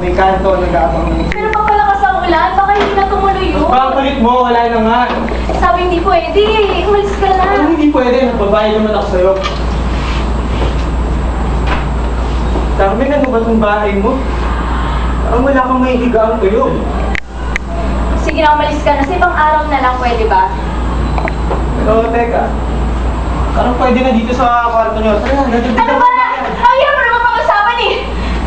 May kanto, nag-aabang. Pero papalakas ang ulan, baka hindi na tumuloy yun. Bang kulit mo, wala na nga. Sabi hindi pwede, umalis ka na. Ano hindi pwede? Nagbabayad naman ako sa'yo. Carmen, ano ba itong bahay mo? Parang wala kang may higaan kayo. Sige na, umalis ka na. Sa ibang araw na lang, pwede ba? Pero teka, parang pwede na dito sa kwarto nyo. Tara, Ano ba? Ayaw mo naman pag-usapan eh.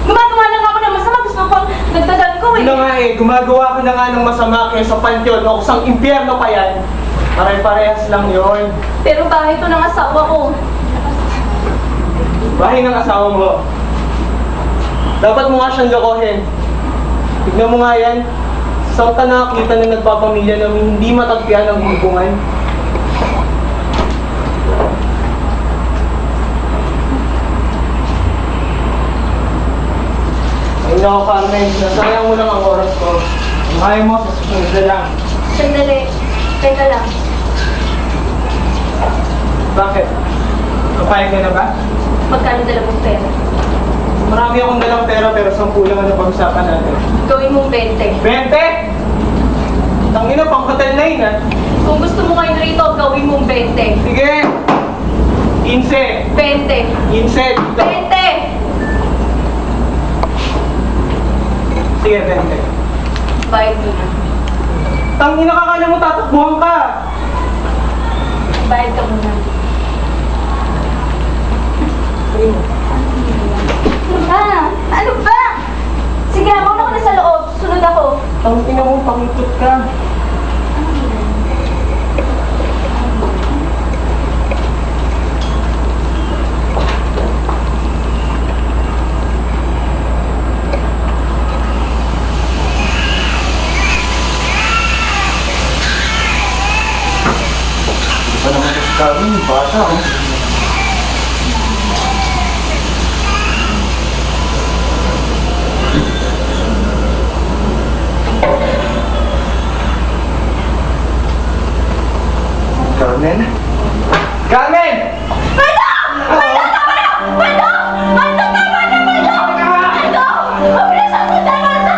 Gumagawa na nga ako ng masama. Gusto mo pang nagdadal ko eh. Ano nga eh, gumagawa ko na nga ng masama kaysa pantyon o kusang impyerno pa yan. Pare-parehas lang yon. Pero bahay ito ng asawa ko. Bahay ng asawa mo. Dapat mo nga siyang lokohin. Tignan mo nga yan. Saan ka nakakita na nagpapamilya na hindi matagpian ng hubungan? Ay nako Carmen, nasayang mo lang ang oras ko. Ang kaya mo, sa susunod na lang. Sandali. Teka lang. Bakit? Kapayag ka na ba? Magkano dala mong pera? Marami akong dalang pera pero 10 lang ang pag-usapan natin. Gawin mong 20. 20! Tangina, pang hotel na yun, ha? Kung gusto mo ngayon rito, gawin mong 20. Sige! 15! 20. 15! 20! Sige, 20. Bayad mo na. Tangina, kakala mo tatakbuhan ka! Bayad ka muna. Sige mo. Ano ba? Sige, mauna ka na sa loob. Sunod ako. Tangina mo, pangitot ka. Ano naman sa kami, bata oh. Carmen? Carmen! Paldo! Paldo! Paldo! Paldo! Tama na, Paldo! Paldo! Mabilis ako sa Paldo!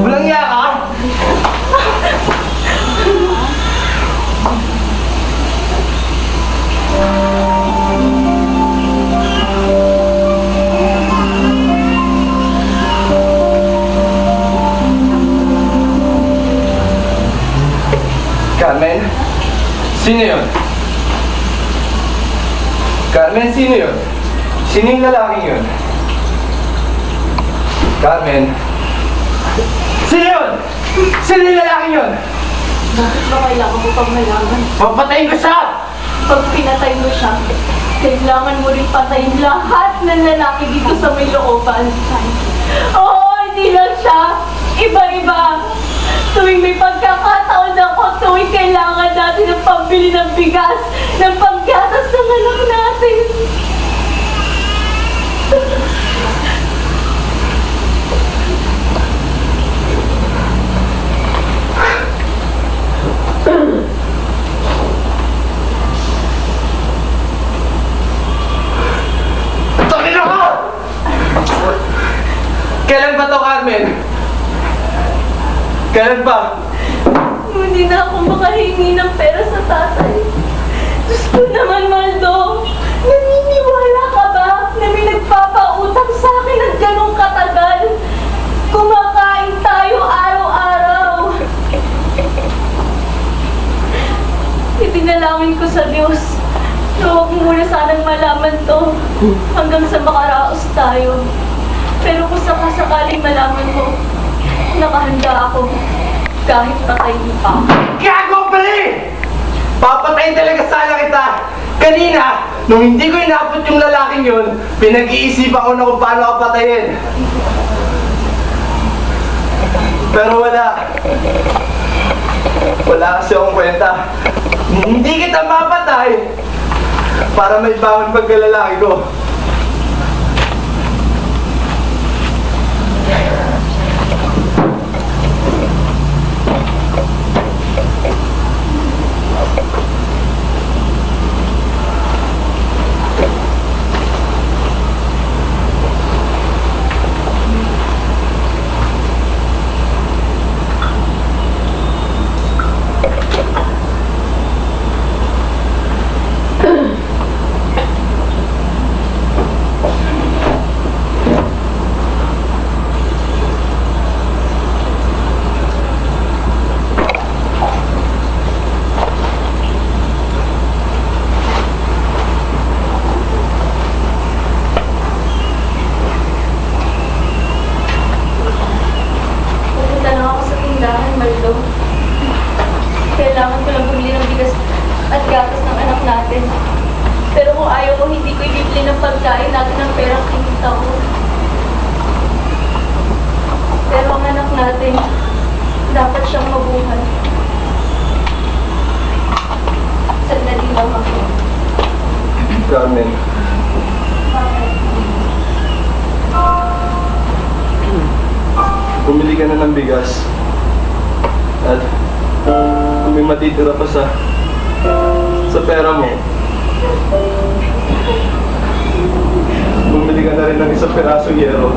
Walang iya ka? Carmen? Sino yun? Carmen, sino yun? Sino yung lalaki yun? Carmen? Sino yun? Sino yung lalaki yun? Bakit ba kailangan mo pang malaman? Papatayin ko siya! Pag pinatay mo siya, kailangan mo rin patayin lahat ng lalaki dito sa may looban. Oo, hindi lang siya. Iba-iba. Tuwing may pagkakataon ako, tuwing kailangan natin ng pambili ng bigas, ng panggatas ng anak natin. Tangina ka! Kailan ba to, Carmen? Kailan ba? Hindi na ako makahingi ng pera sa tatay. Diyos ko naman, Maldo. Naniniwala ka ba na may nagpapautang sa akin ng ganong katagal? Kumakain tayo araw-araw. Itinalangin ko sa Diyos na huwag mo muna sanang malaman to hanggang sa makaraos tayo. Pero kung sakasakaling malaman mo, nakahanda ako kahit patayin pa. Gago pali! Papatayin talaga sana kita! Kanina, nung hindi ko inabot yung lalaking yun, pinag-iisipan ko na kung paano ka patayin. Pero wala. Wala kasi akong kwenta. Hindi kita mapatay para may bangon pagkalalaki ko. kitain natin ang perang kinita ko. Pero ang anak natin, dapat siyang mabuhay. Sandali lang ako. Carmen, bumili ka na ng bigas. At kung may matitira pa sa pera mo, bumili ka na rin ng isang pirasong yero.